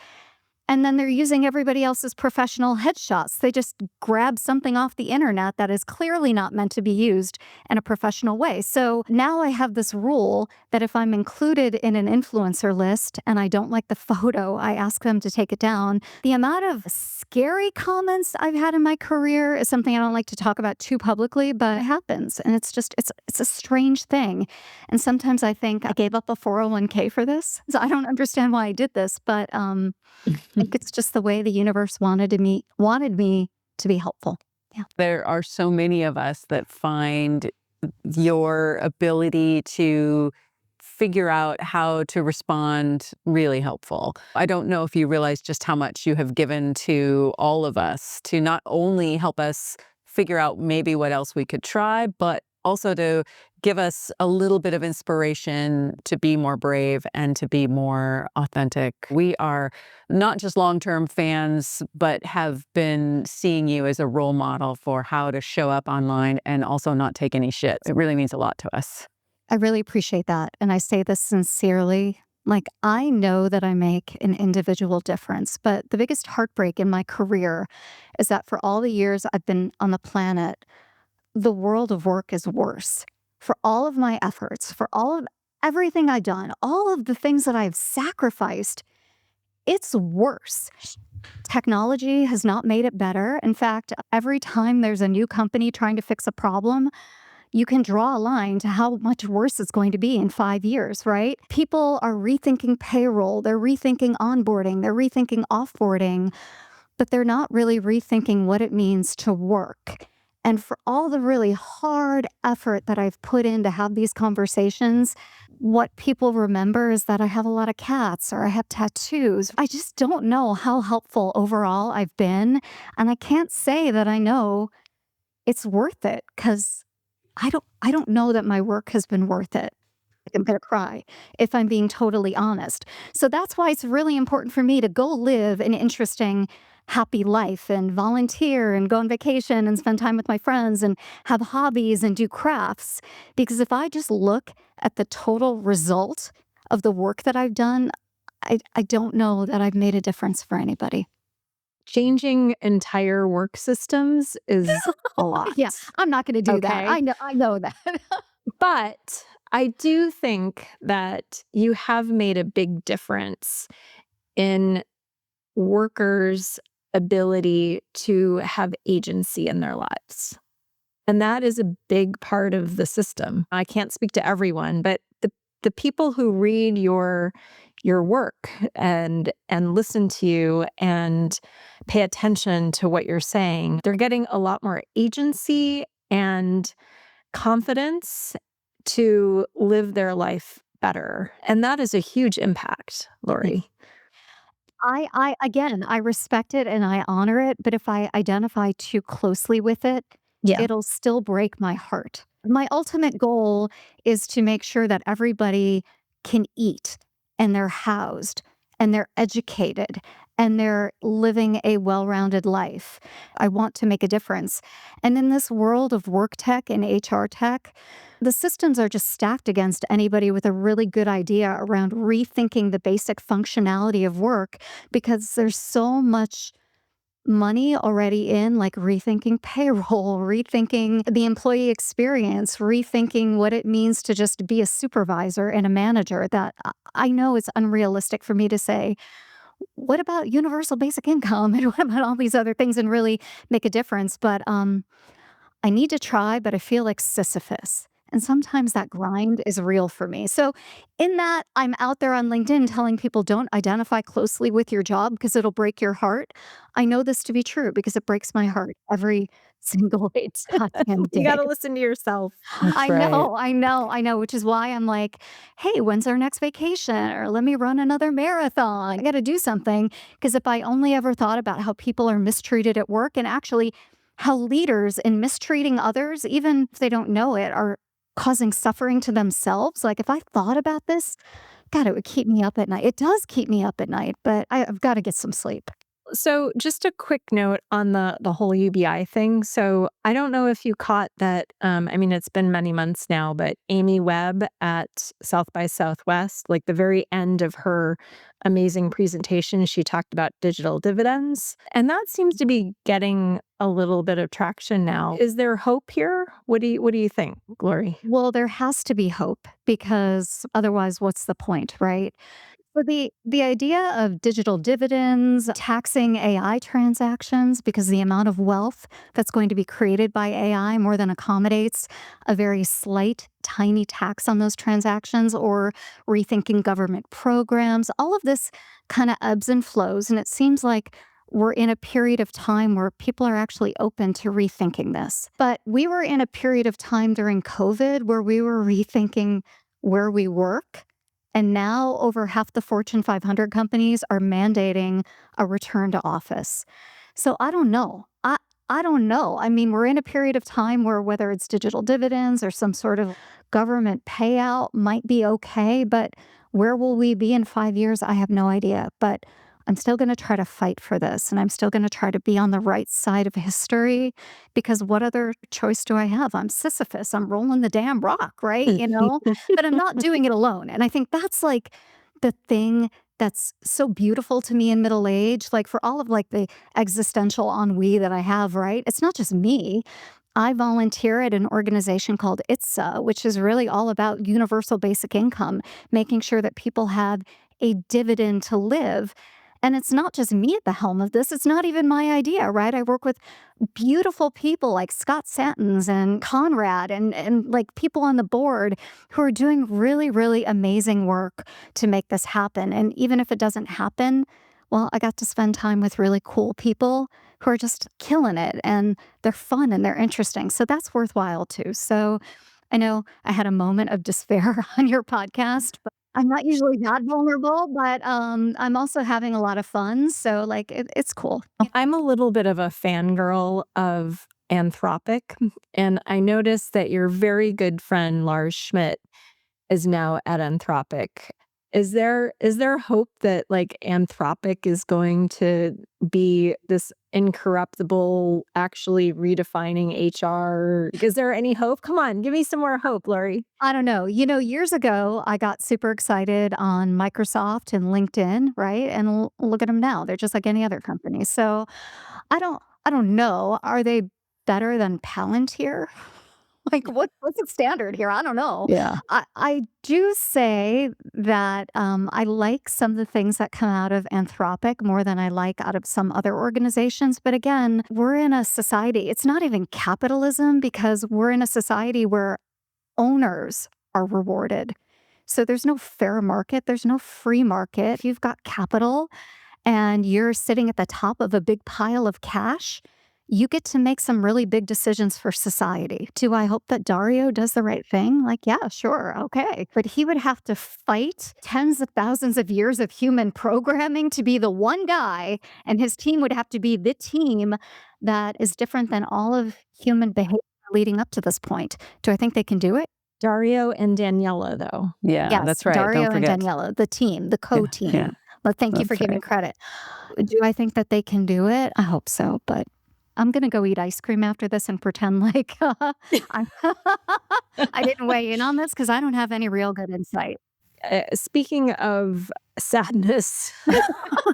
and then they're using everybody else's professional headshots. They just grab something off the internet that is clearly not meant to be used in a professional way. So now I have this rule that if I'm included in an influencer list and I don't like the photo, I ask them to take it down. The amount of scary comments I've had in my career is something I don't like to talk about too publicly, but it happens. And it's a strange thing. And sometimes I think I gave up a 401k for this. So I don't understand why I did this, but I think it's just the way the universe wanted me to be helpful. Yeah. There are so many of us that find your ability to figure out how to respond really helpful. I don't know if you realize just how much you have given to all of us to not only help us figure out maybe what else we could try, but also to give us a little bit of inspiration to be more brave and to be more authentic. We are not just long-term fans, but have been seeing you as a role model for how to show up online and also not take any shit. It really means a lot to us. I really appreciate that. And I say this sincerely. Like, I know that I make an individual difference, but the biggest heartbreak in my career is that for all the years I've been on the planet, the world of work is worse. For all of my efforts, for all of everything I've done, all of the things that I've sacrificed, it's worse. Technology has not made it better. In fact, every time there's a new company trying to fix a problem, you can draw a line to how much worse it's going to be in 5 years, right? People are rethinking payroll, they're rethinking onboarding, they're rethinking offboarding, but they're not really rethinking what it means to work. And for all the really hard effort that I've put in to have these conversations, what people remember is that I have a lot of cats or I have tattoos. I just don't know how helpful overall I've been. And I can't say that I know it's worth it because I don't know that my work has been worth it. I'm going to cry if I'm being totally honest. So that's why it's really important for me to go live an interesting, happy life and volunteer and go on vacation and spend time with my friends and have hobbies and do crafts. Because if I just look at the total result of the work that I've done, I don't know that I've made a difference for anybody. Changing entire work systems is a lot. Yeah, I'm not going to do that. Okay. I know that. But I do think that you have made a big difference in workers' ability to have agency in their lives. And that is a big part of the system. I can't speak to everyone, but the people who read your work and listen to you and pay attention to what you're saying, they're getting a lot more agency and confidence to live their life better. And that is a huge impact, Laurie. Again, I respect it and I honor it, but if I identify too closely with it, Yeah. it'll still break my heart. My ultimate goal is to make sure that everybody can eat and they're housed and they're educated and they're living a well-rounded life. I want to make a difference. And in this world of work tech and HR tech, the systems are just stacked against anybody with a really good idea around rethinking the basic functionality of work because there's so much money already in, like rethinking payroll, rethinking the employee experience, rethinking what it means to just be a supervisor and a manager, that I know it's unrealistic for me to say, what about universal basic income and what about all these other things and really make a difference? But I need to try, but I feel like Sisyphus. And sometimes that grind is real for me. So, in that, I'm out there on LinkedIn telling people don't identify closely with your job because it'll break your heart. I know this to be true because it breaks my heart every single Right. goddamn You got day. to listen to yourself. That's right. I know, which is why I'm like, hey, when's our next vacation? Or let me run another marathon. I got to do something. Because if I only ever thought about how people are mistreated at work and actually how leaders in mistreating others, even if they don't know it, are causing suffering to themselves. Like if I thought about this, God, it would keep me up at night. It does keep me up at night, but I've got to get some sleep. So, just a quick note on the whole UBI thing. So, I don't know if you caught that. I mean, it's been many months now, but Amy Webb at South by Southwest, like the very end of her amazing presentation, she talked about digital dividends, and that seems to be getting a little bit of traction now. Is there hope here? What do you think, Glory? Well, there has to be hope because otherwise, what's the point, right? So the idea of digital dividends, taxing AI transactions, because the amount of wealth that's going to be created by AI more than accommodates a very slight, tiny tax on those transactions, or rethinking government programs, all of this kind of ebbs and flows. And it seems like we're in a period of time where people are actually open to rethinking this. But we were in a period of time during COVID where we were rethinking where we work, and now over half the Fortune 500 companies are mandating a return to office. So I don't know. I don't know. I mean, we're in a period of time where whether it's digital dividends or some sort of government payout might be okay, but where will we be in 5 years? I have no idea. But I'm still going to try to fight for this and I'm still going to try to be on the right side of history because what other choice do I have? I'm Sisyphus. I'm rolling the damn rock, right? But I'm not doing it alone. And I think that's like the thing that's so beautiful to me in middle age, like for all of like the existential ennui that I have, right? It's not just me. I volunteer at an organization called ITSA, which is really all about universal basic income, making sure that people have a dividend to live. And it's not just me at the helm of this. It's not even my idea, right? I work with beautiful people like Scott Santons and Conrad and like people on the board who are doing really, really amazing work to make this happen. And even if it doesn't happen, well, I got to spend time with really cool people who are just killing it and they're fun and they're interesting. So that's worthwhile too. So I know I had a moment of despair on your podcast, but I'm not usually that vulnerable, but I'm also having a lot of fun. So like it's cool. I'm a little bit of a fangirl of Anthropic, and I noticed that your very good friend Lars Schmidt is now at Anthropic. Is there hope that like Anthropic is going to be this incorruptible, actually redefining HR? Is there any hope? Come on, give me some more hope, Laurie. I don't know. Years ago, I got super excited on Microsoft and LinkedIn, right? And look at them now. They're just like any other company. So I don't know. Are they better than Palantir? Like what's the standard here? I don't know. Yeah. I do say that I like some of the things that come out of Anthropic more than I like out of some other organizations. But again, we're in a society. It's not even capitalism because we're in a society where owners are rewarded. So there's no fair market, there's no free market. If you've got capital and you're sitting at the top of a big pile of cash, you get to make some really big decisions for society. Do I hope that Dario does the right thing? Like, yeah, sure, okay. But he would have to fight tens of thousands of years of human programming to be the one guy, and his team would have to be the team that is different than all of human behavior leading up to this point. Do I think they can do it? Dario and Daniela, though. Yeah, Yes, that's right. Don't Dario and forget. Daniela, the team, the Yeah, yeah. co-team. But thank you for That's giving right. credit. Do I think that they can do it? I hope so, but I'm gonna go eat ice cream after this and pretend like I I didn't weigh in on this because I don't have any real good insight. Speaking of sadness,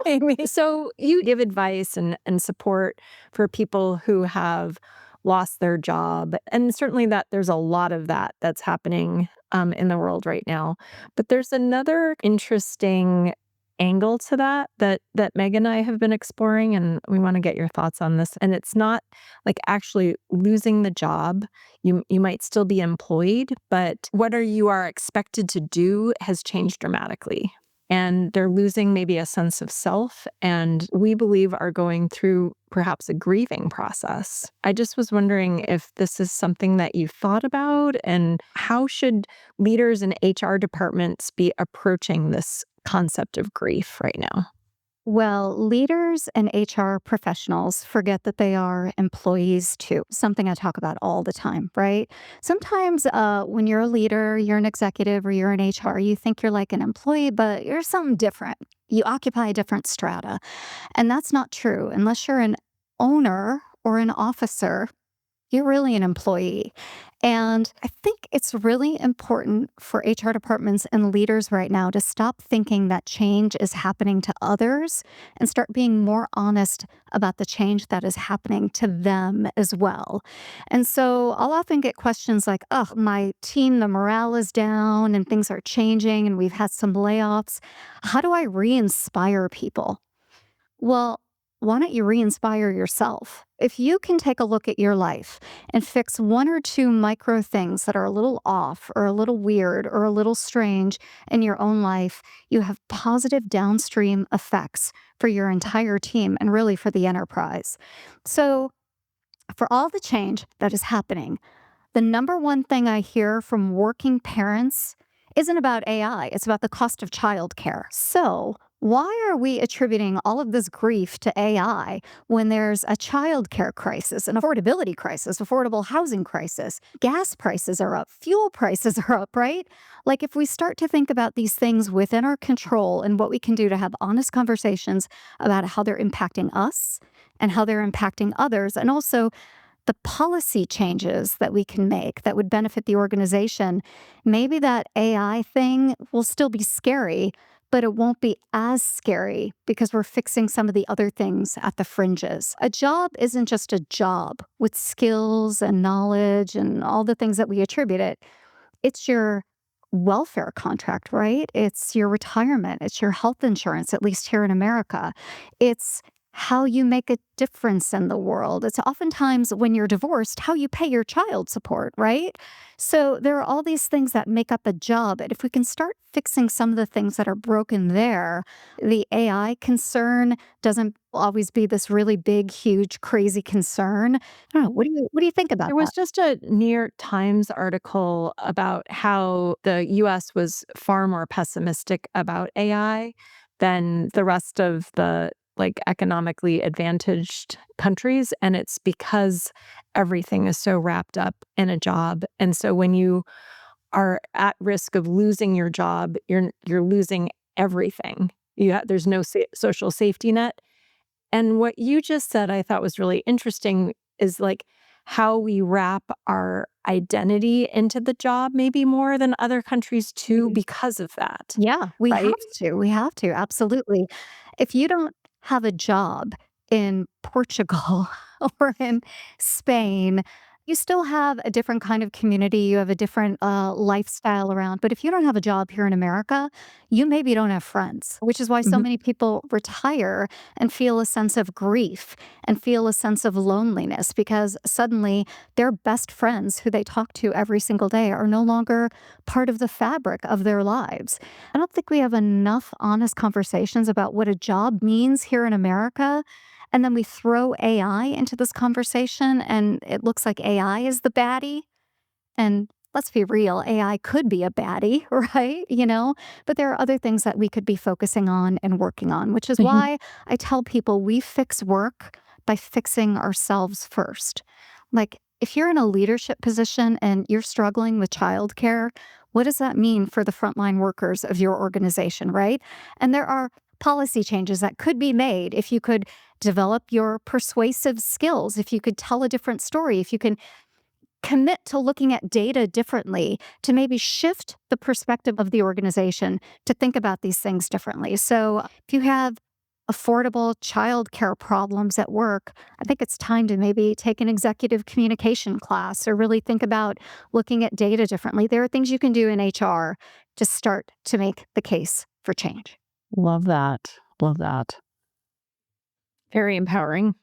Amy, so you give advice and support for people who have lost their job. And certainly that there's a lot of that that's happening in the world right now. But there's another interesting angle to that Meg and I have been exploring, and we want to get your thoughts on this. And it's not like actually losing the job. You might still be employed, but what you are expected to do has changed dramatically. And they're losing maybe a sense of self, and we believe are going through perhaps a grieving process. I just was wondering if this is something that you've thought about, and how should leaders in HR departments be approaching this concept of grief right now? Well, leaders and HR professionals forget that they are employees too, something I talk about all the time, right? Sometimes when you're a leader, you're an executive, or you're in HR, you think you're like an employee, but you're something different. You occupy a different strata. And that's not true unless you're an owner or an officer. You're really an employee. And I think it's really important for HR departments and leaders right now to stop thinking that change is happening to others and start being more honest about the change that is happening to them as well. And so I'll often get questions like, oh, my team, the morale is down and things are changing and we've had some layoffs. How do I re inspire people? Well, why don't you re inspire yourself? If you can take a look at your life and fix one or two micro things that are a little off or a little weird or a little strange in your own life, you have positive downstream effects for your entire team and really for the enterprise. So, for all the change that is happening, the number one thing I hear from working parents isn't about AI, it's about the cost of childcare. So, why are we attributing all of this grief to AI when there's a childcare crisis, an affordability crisis, affordable housing crisis? Gas prices are up, fuel prices are up, right? Like, if we start to think about these things within our control and what we can do to have honest conversations about how they're impacting us and how they're impacting others, and also the policy changes that we can make that would benefit the organization, maybe that AI thing will still be scary, but it won't be as scary because we're fixing some of the other things at the fringes. A job isn't just a job with skills and knowledge and all the things that we attribute it. It's your welfare contract, right? It's your retirement. It's your health insurance, at least here in America. It's how you make a difference in the world. It's oftentimes when you're divorced, how you pay your child support, right? So there are all these things that make up a job. And if we can start fixing some of the things that are broken there, the AI concern doesn't always be this really big, huge, crazy concern. I don't know. What do you think about There that? was just a New York Times article about how the US was far more pessimistic about AI than the rest of the like economically advantaged countries. And it's because everything is so wrapped up in a job. And so when you are at risk of losing your job, you're losing everything. There's no social safety net. And what you just said, I thought was really interesting is like how we wrap our identity into the job, maybe more than other countries too, because of that, Yeah, we have right? to. We have to, absolutely. If you don't have a job in Portugal or in Spain, you still have a different kind of community. You have a different lifestyle around. But if you don't have a job here in America, you maybe don't have friends, which is why so Mhm. many people retire and feel a sense of grief and feel a sense of loneliness because suddenly their best friends who they talk to every single day are no longer part of the fabric of their lives. I don't think we have enough honest conversations about what a job means here in America. And then we throw AI into this conversation, and it looks like AI is the baddie. And let's be real, AI could be a baddie, right? But there are other things that we could be focusing on and working on, which is Mhm. why I tell people we fix work by fixing ourselves first. Like, if you're in a leadership position and you're struggling with childcare, what does that mean for the frontline workers of your organization, right? And there are policy changes that could be made, if you could develop your persuasive skills, if you could tell a different story, if you can commit to looking at data differently, to maybe shift the perspective of the organization to think about these things differently. So if you have affordable childcare problems at work, I think it's time to maybe take an executive communication class or really think about looking at data differently. There are things you can do in HR to start to make the case for change. Love that. Love that. Very empowering.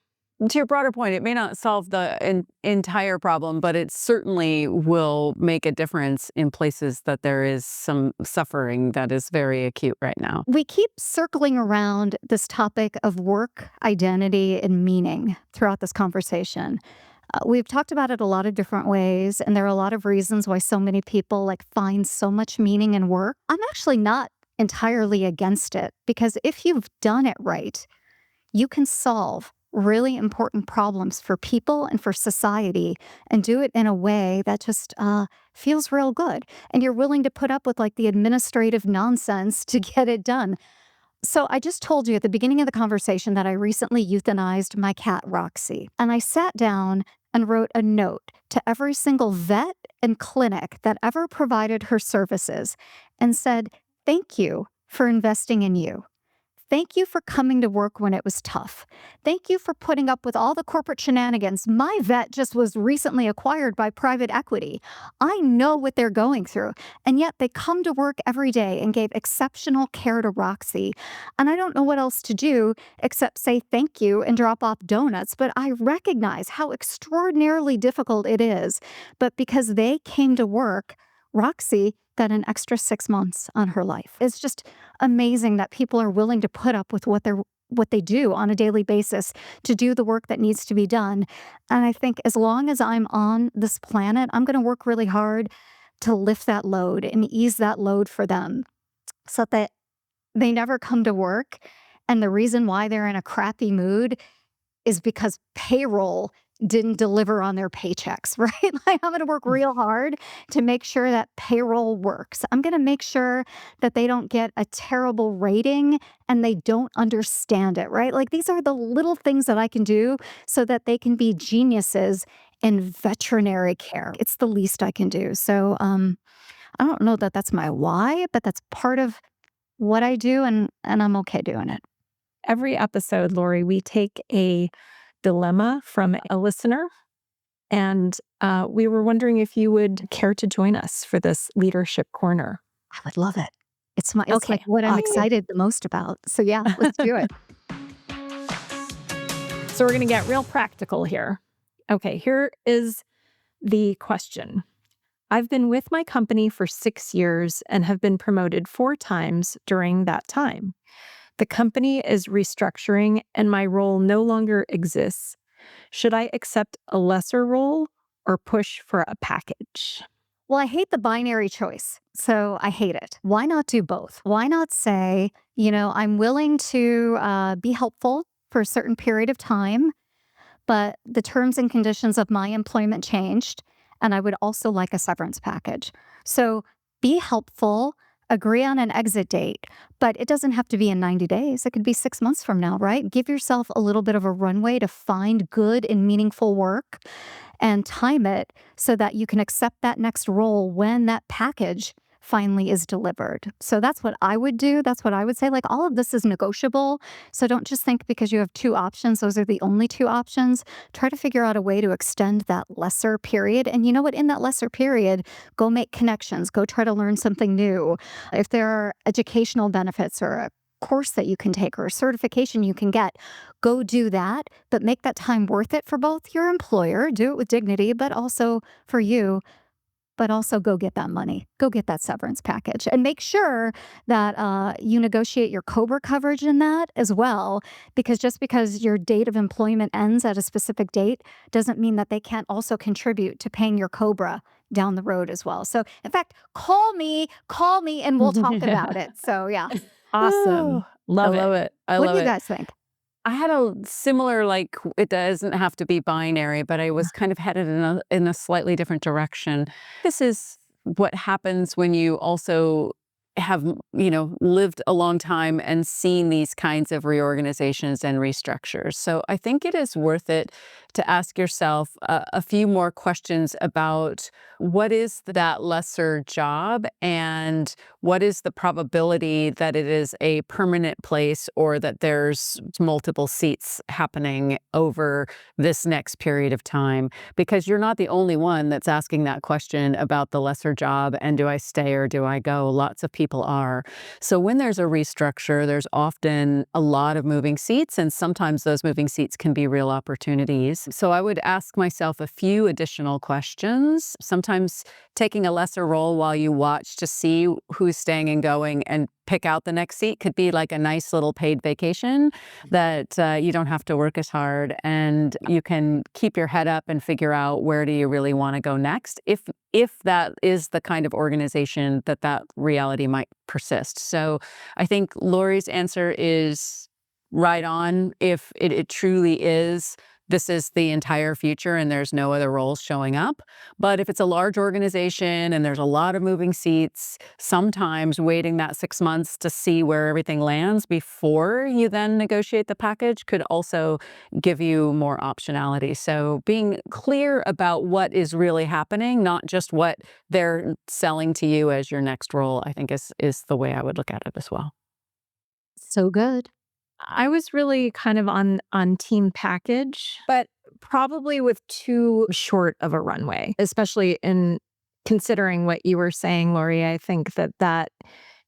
To your broader point, it may not solve the entire problem, but it certainly will make a difference in places that there is some suffering that is very acute right now. We keep circling around this topic of work, identity, and meaning throughout this conversation. We've talked about it a lot of different ways, and there are a lot of reasons why so many people find so much meaning in work. I'm actually not entirely against it, because if you've done it right, you can solve really important problems for people and for society and do it in a way that just feels real good. And you're willing to put up with the administrative nonsense to get it done. So I just told you at the beginning of the conversation that I recently euthanized my cat, Roxy. And I sat down and wrote a note to every single vet and clinic that ever provided her services and said, "Thank you for investing in you. Thank you for coming to work when it was tough. Thank you for putting up with all the corporate shenanigans. My vet just was recently acquired by private equity. I know what they're going through. And yet they come to work every day and gave exceptional care to Roxy. And I don't know what else to do except say thank you and drop off donuts. But I recognize how extraordinarily difficult it is. But because they came to work, Roxy got an extra 6 months on her life." It's just amazing that people are willing to put up with what they do on a daily basis to do the work that needs to be done. And I think as long as I'm on this planet, I'm going to work really hard to lift that load and ease that load for them so that they never come to work. And the reason why they're in a crappy mood is because payroll didn't deliver on their paychecks, right? I'm going to work real hard to make sure that payroll works. I'm going to make sure that they don't get a terrible rating and they don't understand it, right? These are the little things that I can do so that they can be geniuses in veterinary care. It's the least I can do. So I don't know that that's my why, but that's part of what I do, and I'm okay doing it. Every episode, Laurie, we take a dilemma from a listener, and we were wondering if you would care to join us for this leadership corner. I would love it. It's Okay, what I'm awesome. excited the most about. So yeah, let's do it. So we're going to get real practical here. Okay, here is the question. I've been with my company for 6 years and have been promoted 4 times during that time. The company is restructuring and my role no longer exists. Should I accept a lesser role or push for a package? Well, I hate the binary choice. So I hate it. Why not do both? Why not say, I'm willing to be helpful for a certain period of time, but the terms and conditions of my employment changed, and I would also like a severance package. So be helpful, agree on an exit date, but it doesn't have to be in 90 days. It could be 6 months from now, right? Give yourself a little bit of a runway to find good and meaningful work and time it so that you can accept that next role when that package finally is delivered. So that's what I would do. That's what I would say. All of this is negotiable. So don't just think because you have 2 options, those are the only 2 options. Try to figure out a way to extend that lesser period. And you know what? In that lesser period, go make connections. Go try to learn something new. If there are educational benefits or a course that you can take or a certification you can get, go do that, but make that time worth it for both your employer, do it with dignity, but also for you. But also go get that money. Go get that severance package. And make sure that you negotiate your COBRA coverage in that as well, because just because your date of employment ends at a specific date doesn't mean that they can't also contribute to paying your COBRA down the road as well. So in fact, call me and we'll talk about it. So yeah. Awesome. I Love love it. it. I What love do you it. guys think? I had a similar, it doesn't have to be binary, but I was kind of headed in a slightly different direction. This is what happens when you also have, lived a long time and seen these kinds of reorganizations and restructures. So I think it is worth it to ask yourself a few more questions about what is that lesser job and what is the probability that it is a permanent place or that there's multiple seats happening over this next period of time. Because you're not the only one that's asking that question about the lesser job and do I stay or do I go? Lots of people are. So when there's a restructure, there's often a lot of moving seats, and sometimes those moving seats can be real opportunities. So I would ask myself a few additional questions. Sometimes taking a lesser role while you watch to see who's staying and going and pick out the next seat could be like a nice little paid vacation that you don't have to work as hard, and you can keep your head up and figure out where do you really want to go next if that is the kind of organization that reality might persist. So I think Laurie's answer is right on. If it truly is, this is the entire future and there's no other roles showing up. But if it's a large organization and there's a lot of moving seats, sometimes waiting that 6 months to see where everything lands before you then negotiate the package could also give you more optionality. So being clear about what is really happening, not just what they're selling to you as your next role, I think is the way I would look at it as well. So good. I was really kind of on team package, but probably with too short of a runway, especially in considering what you were saying, Laurie. I think that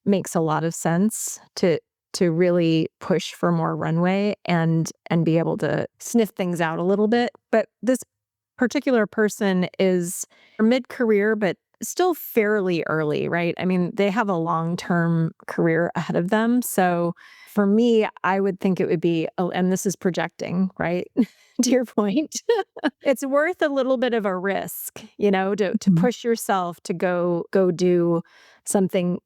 makes a lot of sense to really push for more runway and be able to sniff things out a little bit. But this particular person is mid-career, but still fairly early, right? I mean, they have a long-term career ahead of them. So for me, I would think it would be, oh, and this is projecting, right? To your point, it's worth a little bit of a risk, to Mhm. push yourself to go do something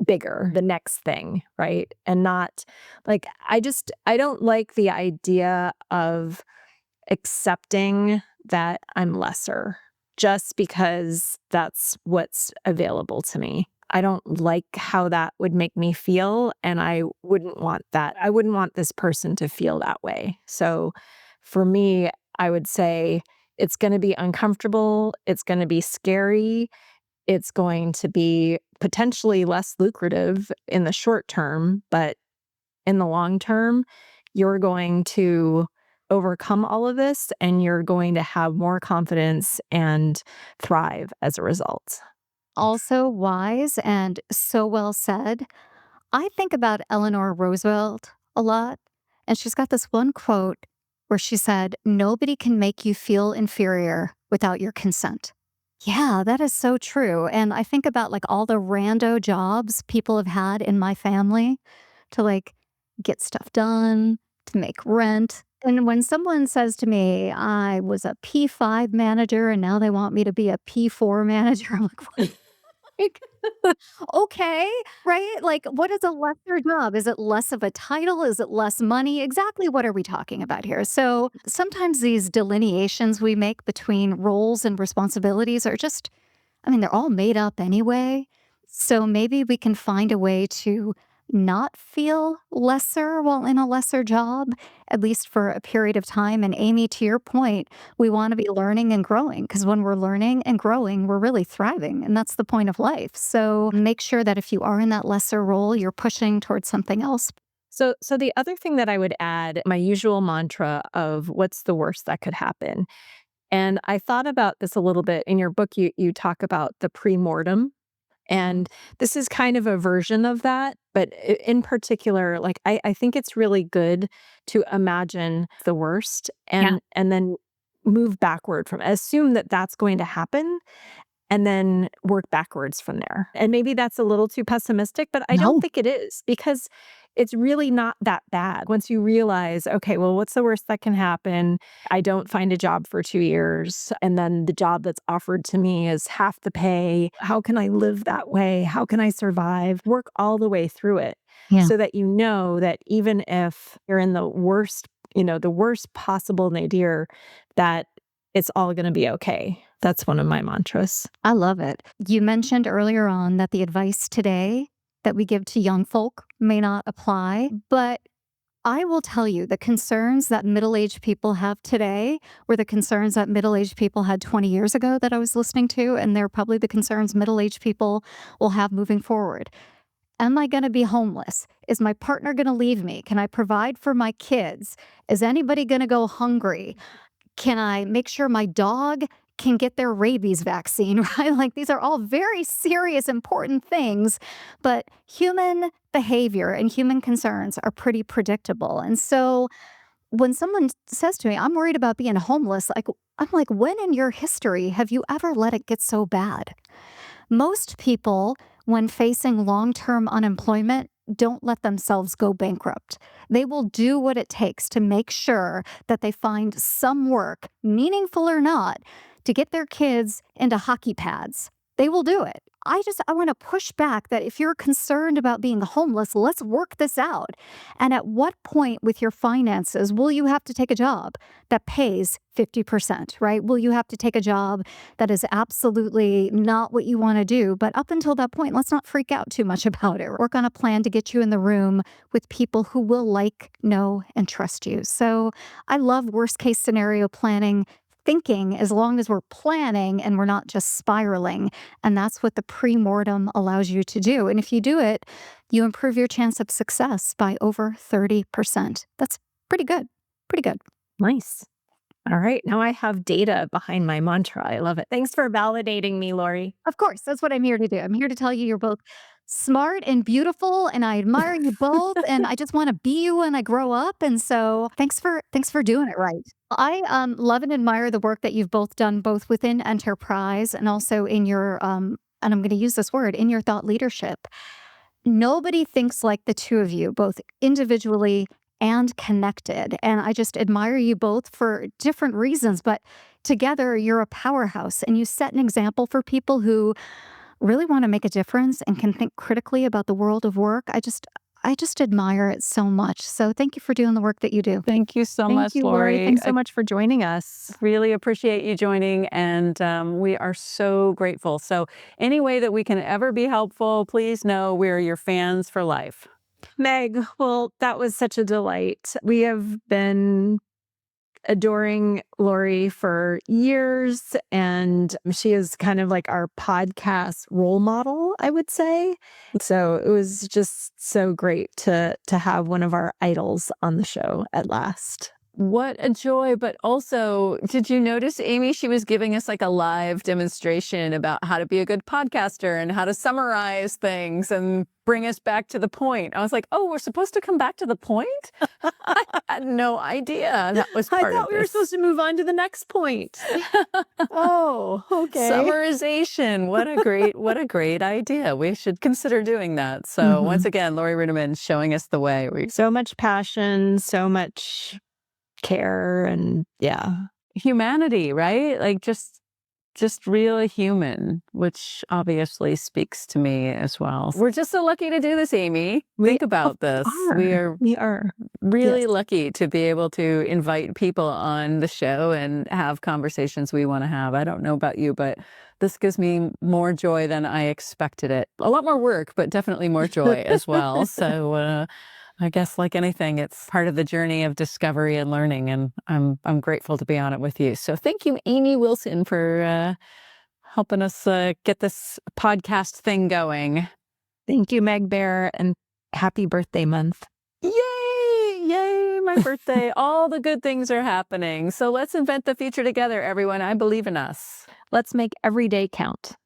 bigger, the next thing, right? And not like, I don't like the idea of accepting that I'm lesser just because that's what's available to me. I don't like how that would make me feel, and I wouldn't want that. I wouldn't want this person to feel that way. So for me, I would say it's going to be uncomfortable, it's going to be scary, it's going to be potentially less lucrative in the short term, but in the long term, you're going to overcome all of this and you're going to have more confidence and thrive as a result. Also wise and so well said. I think about Eleanor Roosevelt a lot, and she's got this one quote where she said, "Nobody can make you feel inferior without your consent." Yeah, that is so true. And I think about like all the rando jobs people have had in my family to like get stuff done, to make rent. And when someone says to me, I was a P5 manager and now they want me to be a P4 manager, I'm like, what? Like, okay, right? Like, what is a lesser job? Is it less of a title? Is it less money? Exactly what are we talking about here? So sometimes these delineations we make between roles and responsibilities are just, I mean, they're all made up anyway. So maybe we can find a way to not feel lesser while in a lesser job, at least for a period of time. And Amy, to your point, we want to be learning and growing because when we're learning and growing, we're really thriving. And that's the point of life. So make sure that if you are in that lesser role, you're pushing towards something else. So the other thing that I would add, my usual mantra of what's the worst that could happen. And I thought about this a little bit in your book. You talk about the pre-mortem. And this is kind of a version of that. But in particular, like I think it's really good to imagine the worst Yeah. and then move backward from assume that that's going to happen and then work backwards from there. And maybe that's a little too pessimistic, but I don't No. think it is because it's really not that bad. Once you realize, okay, well, what's the worst that can happen? I don't find a job for 2 years. And then the job that's offered to me is half the pay. How can I live that way? How can I survive? Work all the way through it Yeah. so that you know that even if you're in the worst possible nadir, that it's all going to be okay. That's one of my mantras. I love it. You mentioned earlier on that the advice today that we give to young folk may not apply, but I will tell you the concerns that middle-aged people have today were the concerns that middle-aged people had 20 years ago that I was listening to, and they're probably the concerns middle-aged people will have moving forward. Am I going to be homeless? Is my partner going to leave me? Can I provide for my kids? Is anybody going to go hungry? Can I make sure my dog can get their rabies vaccine, right? Like these are all very serious, important things, but human behavior and human concerns are pretty predictable. And so when someone says to me, I'm worried about being homeless, I'm like, when in your history have you ever let it get so bad? Most people, when facing long-term unemployment, don't let themselves go bankrupt. They will do what it takes to make sure that they find some work, meaningful or not, to get their kids into hockey pads. They will do it. I want to push back that if you're concerned about being homeless, let's work this out. And at what point with your finances will you have to take a job that pays 50%, right? Will you have to take a job that is absolutely not what you want to do? But up until that point, let's not freak out too much about it. Work on a plan to get you in the room with people who will like, know, and trust you. So I love worst case scenario planning. Thinking as long as we're planning and we're not just spiraling. And that's what the pre-mortem allows you to do. And if you do it, you improve your chance of success by over 30%. That's pretty good. Pretty good. Nice. All right. Now I have data behind my mantra. I love it. Thanks for validating me, Laurie. Of course, that's what I'm here to do. I'm here to tell you you're both smart and beautiful, and I admire you both, and I just want to be you when I grow up. And so thanks for doing it right. I love and admire the work that you've both done, both within enterprise and also in your and I'm going to use this word, in your thought leadership. Nobody thinks like the two of you, both individually and connected. And I just admire you both for different reasons, but together you're a powerhouse and you set an example for people who really want to make a difference and can think critically about the world of work. I just admire it so much. So thank you for doing the work that you do. Thank you so Thank much, you, Laurie. Laurie. Thanks so much for joining us. Really appreciate you joining, and we are so grateful. So any way that we can ever be helpful, please know we're your fans for life. Meg, well, that was such a delight. We have been adoring Laurie for years, and she is kind of like our podcast role model, I would say. So it was just so great to have one of our idols on the show at last. What a joy. But also, did you notice, Amy, she was giving us like a live demonstration about how to be a good podcaster and how to summarize things and bring us back to the point. I was like, oh, we're supposed to come back to the point? I had no idea that was part of this. I thought we were supposed to move on to the next point. Oh, okay. Summarization. What a great idea. We should consider doing that. So once again, Laurie Ruettimann showing us the way. So much passion, so much care, and humanity, right? Like just really human, which obviously speaks to me as well. We're just so lucky to do this, Amy. Think about this. We are really lucky to be able to invite people on the show and have conversations we want to have. I don't know about you, but this gives me more joy than I expected it. A lot more work, but definitely more joy as well. So I guess like anything, it's part of the journey of discovery and learning, and I'm grateful to be on it with you. So thank you, Amy Wilson, for helping us get this podcast thing going. Thank you, Meg Bear, and happy birthday month. Yay! Yay, my birthday. All the good things are happening. So let's invent the future together, everyone. I believe in us. Let's make every day count.